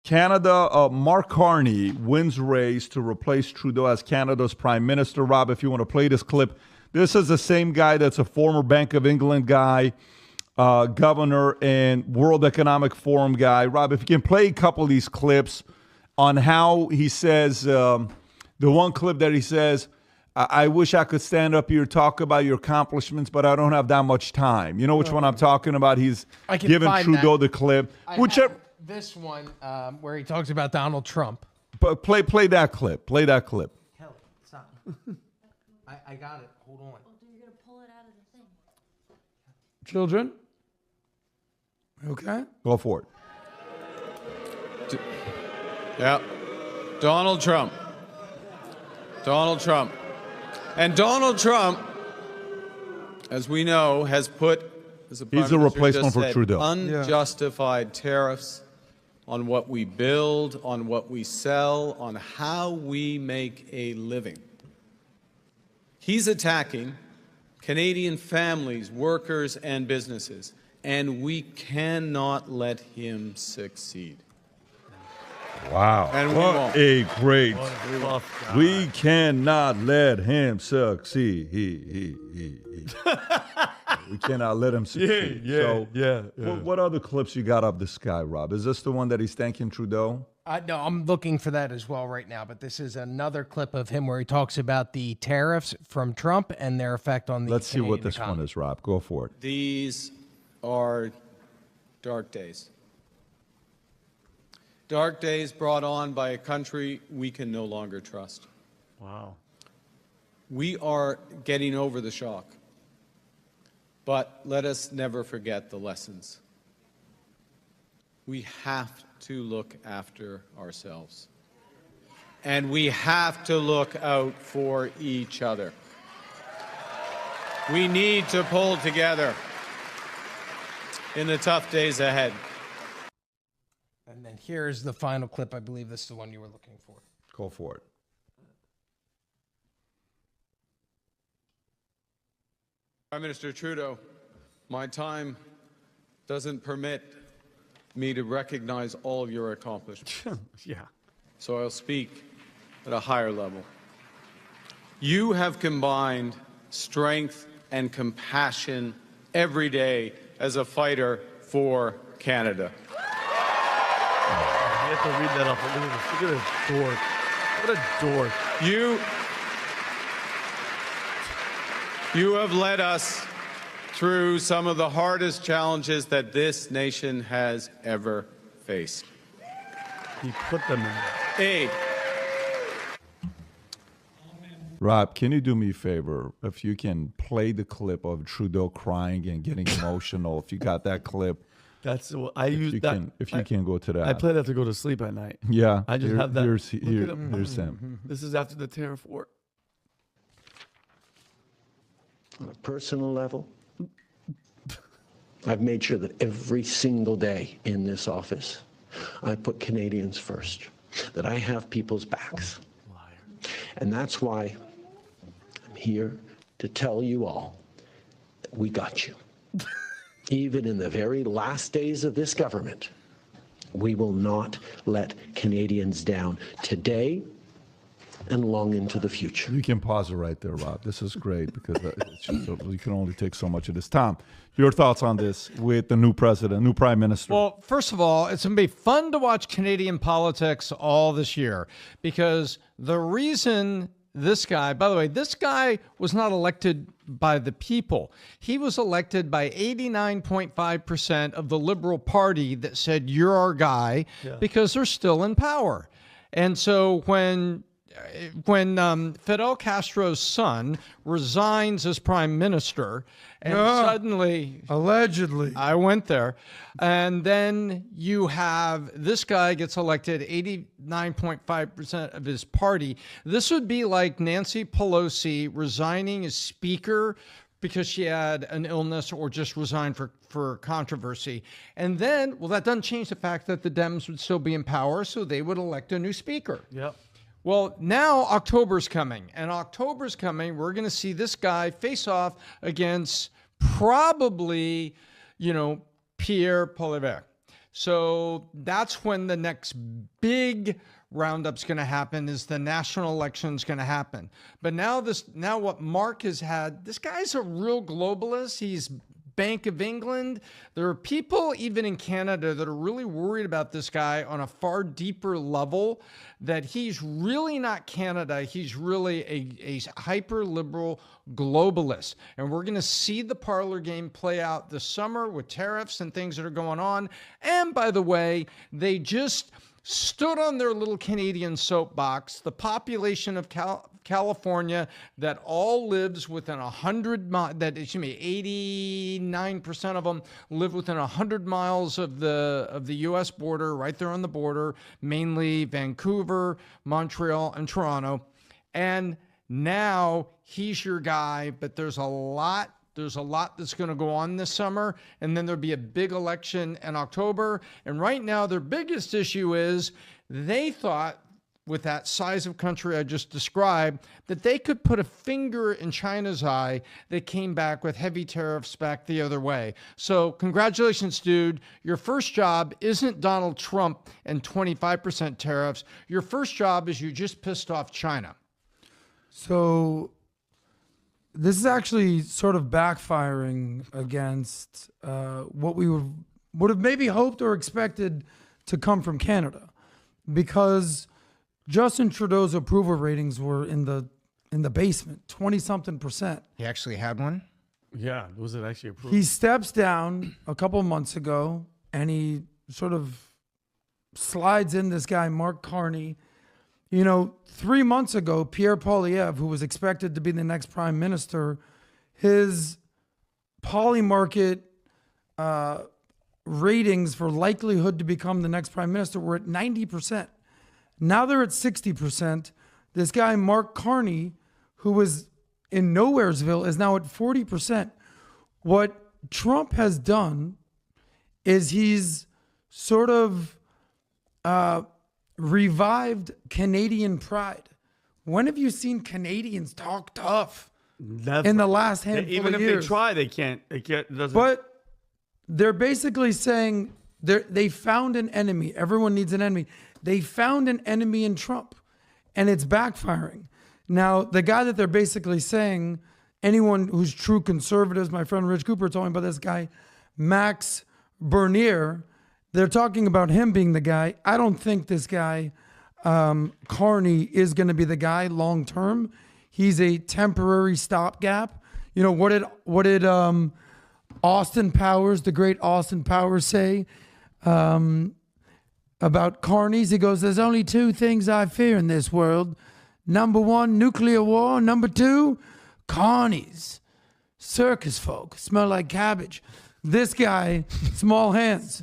Canada, Mark Carney wins race to replace Trudeau as Canada's prime minister. Rob, if you want to play this clip, this is the same guy that's a former Bank of England guy, governor, and World Economic Forum guy. Rob, if you can play a couple of these clips on how he says, the one clip that he says, I wish I could stand up here, talk about your accomplishments, but I don't have that much time. You know which one I'm talking about? He's giving Trudeau the clip. This one where he talks about Donald Trump. But play that clip. Play that clip. Kelly, stop. I got it. Hold on. You're going to pull it out of the thing. Children? Okay. Go for it. Yeah. Donald Trump. And Donald Trump, as we know, has put, he's a replacement for Trudeau. Unjustified tariffs on what we build, on what we sell, on how we make a living. He's attacking Canadian families, workers, and businesses, and we cannot let him succeed. Wow. And what a great. We cannot let him succeed. We cannot let him succeed. Yeah. What other clips you got of this guy, Rob? Is this the one that he's thanking Trudeau? No, I'm looking for that as well right now, but this is another clip of him where he talks about the tariffs from Trump and their effect on the Let's see what Canadian this economy. one is, Rob. Go for it. These are dark days. Dark days brought on by a country we can no longer trust. Wow. We are getting over the shock, but let us never forget the lessons. We have to look after ourselves, and we have to look out for each other. We need to pull together in the tough days ahead. And then here's the final clip. I believe this is the one you were looking for. Go for it. Prime Minister Trudeau, my time doesn't permit me to recognize all of your accomplishments. Yeah. So I'll speak at a higher level. You have combined strength and compassion every day as a fighter for Canada. You have to read that off. Look at this dork. What a dork. You have led us through some of the hardest challenges that this nation has ever faced. He put them in. Rob, can you do me a favor? If you can play the clip of Trudeau crying and getting emotional, if you got that clip. That's what I use. If you can go to that. I play that to go to sleep at night. Yeah. I just have that. Here's him. This is after the tariff war. On a personal level, I've made sure that every single day in this office, I put Canadians first, that I have people's backs. Liar. And that's why I'm here to tell you all that we got you. Even in the very last days of this government, we will not let Canadians down today and long into the future. You can pause it right there, Rob. This is great because it's just, you can only take so much of this. Tom, your thoughts on this with the new president, new prime minister? Well, first of all, it's going to be fun to watch Canadian politics all this year because the reason this guy, by the way, this guy was not elected by the people. He was elected by 89.5% of the Liberal Party that said, you're our guy, because they're still in power. And so when Fidel Castro's son resigns as prime minister, and suddenly, allegedly, I went there, and then you have this guy gets elected 89.5% of his party. This would be like Nancy Pelosi resigning as speaker because she had an illness or just resigned for controversy. And then, well, that doesn't change the fact that the Dems would still be in power, so they would elect a new speaker. Yep. Well, now October's coming, and October's coming. We're going to see this guy face off against probably, Pierre Poilievre. So that's when the next big roundup's going to happen, is the national election's going to happen. But now what Mark has had, this guy's a real globalist. He's Bank of England. There are people even in Canada that are really worried about this guy on a far deeper level, that he's really not Canada. He's really a hyper-liberal globalist. And we're going to see the parlor game play out this summer with tariffs and things that are going on. And by the way, they just stood on their little Canadian soapbox. The population of California that all lives within 100 miles, 89% of them live within 100 miles of the U.S. border, right there on the border, mainly Vancouver, Montreal, and Toronto. And now he's your guy, but there's a lot that's going to go on this summer, and then there'll be a big election in October. And right now, their biggest issue is they thought, with that size of country I just described, that they could put a finger in China's eye. They came back with heavy tariffs back the other way. So congratulations, dude. Your first job isn't Donald Trump and 25% tariffs. Your first job is you just pissed off China. So this is actually sort of backfiring against what we would have maybe hoped or expected to come from Canada, because Justin Trudeau's approval ratings were in the basement, 20-something%. He actually had one? Yeah, was it actually approved? He steps down a couple of months ago, and he sort of slides in this guy, Mark Carney. 3 months ago, Pierre Poilievre, who was expected to be the next prime minister, his Polymarket ratings for likelihood to become the next prime minister were at 90%. Now they're at 60%. This guy, Mark Carney, who was in Nowheresville, is now at 40%. What Trump has done is he's sort of revived Canadian pride. When have you seen Canadians talk tough in the last handful of years? Even if they try, they can't. It doesn't. But they're basically saying they found an enemy. Everyone needs an enemy. They found an enemy in Trump, and it's backfiring. Now, the guy that they're basically saying, anyone who's true conservatives, my friend Rich Cooper told me about this guy, Max Bernier, they're talking about him being the guy. I don't think this guy, Carney, is going to be the guy long term. He's a temporary stopgap. What did Austin Powers, the great Austin Powers, say about Carneys? He goes, "There's only two things I fear in this world. Number one, nuclear war. Number two, Carneys. Circus folk smell like cabbage." This guy, small hands,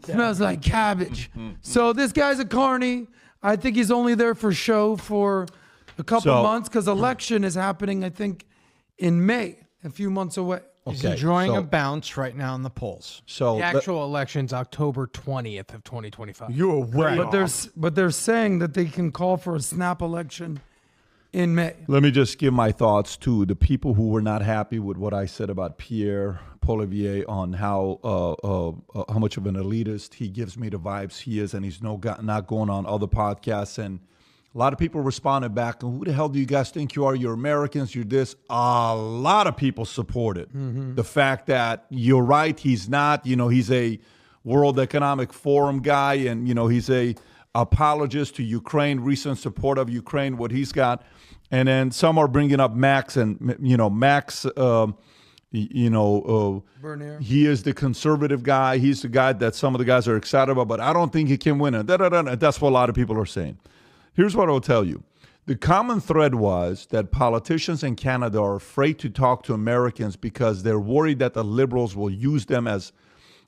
smells like cabbage. So this guy's a Carney. I think he's only there for show for a couple months, because election is happening, I think, in May, a few months away. He's enjoying a bounce right now in the polls. So the actual election's October 20th of 2025. You were way off. But they're saying that they can call for a snap election in May. Let me just give my thoughts to the people who were not happy with what I said about Pierre Poilievre on how much of an elitist he gives me the vibes he is, and he's not going on other podcasts. And a lot of people responded back, "Who the hell do you guys think you are? You're Americans, you're this." A lot of people supported the fact that you're right, he's not. He's a World Economic Forum guy, and he's a apologist to Ukraine, recent support of Ukraine, what he's got. And then some are bringing up Max, and Max, Bernier. He is the conservative guy. He's the guy that some of the guys are excited about, but I don't think he can win. And that's what a lot of people are saying. Here's what I'll tell you. The common thread was that politicians in Canada are afraid to talk to Americans because they're worried that the Liberals will use them as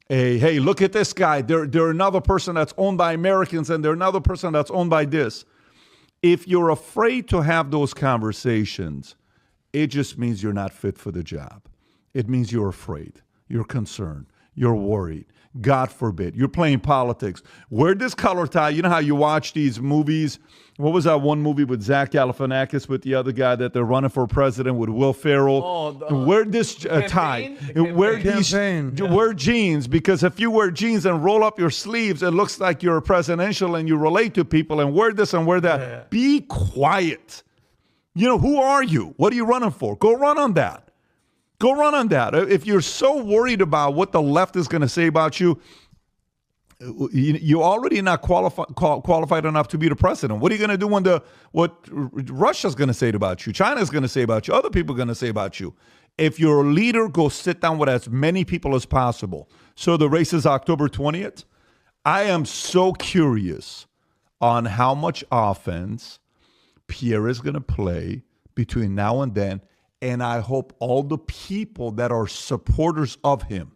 hey, look at this guy. They're another person that's owned by Americans, and they're another person that's owned by this. If you're afraid to have those conversations, it just means you're not fit for the job. It means you're afraid. You're concerned. You're worried. God forbid. You're playing politics. Wear this color tie. You know how you watch these movies? What was that one movie with Zach Galifianakis with the other guy that they're running for president with Will Ferrell? Wear this tie. Wear jeans, because if you wear jeans and roll up your sleeves, it looks like you're presidential and you relate to people, and wear this and wear that. Yeah. Be quiet. You know, who are you? What are you running for? Go run on that. Go run on that. If you're so worried about what the left is going to say about you, you're already not qualified enough to be the president. What are you going to do when what Russia's going to say about you, China's going to say about you, other people are going to say about you? If you're a leader, go sit down with as many people as possible. So the race is October 20th. I am so curious on how much offense Pierre is going to play between now and then. And I hope all the people that are supporters of him,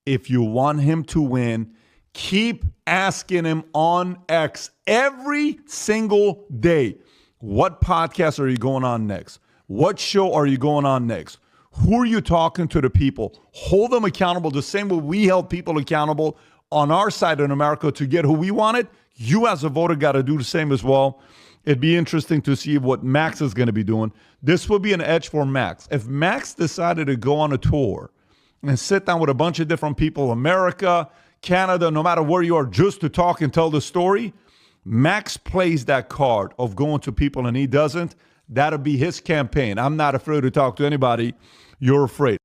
if you want him to win, keep asking him on X every single day. What podcast are you going on next? What show are you going on next? Who are you talking to the people? Hold them accountable the same way we held people accountable on our side in America to get who we wanted. You as a voter got to do the same as well. It'd be interesting to see what Max is going to be doing. This would be an edge for Max. If Max decided to go on a tour and sit down with a bunch of different people, America, Canada, no matter where you are, just to talk and tell the story, Max plays that card of going to people and he doesn't. That'll be his campaign. I'm not afraid to talk to anybody. You're afraid.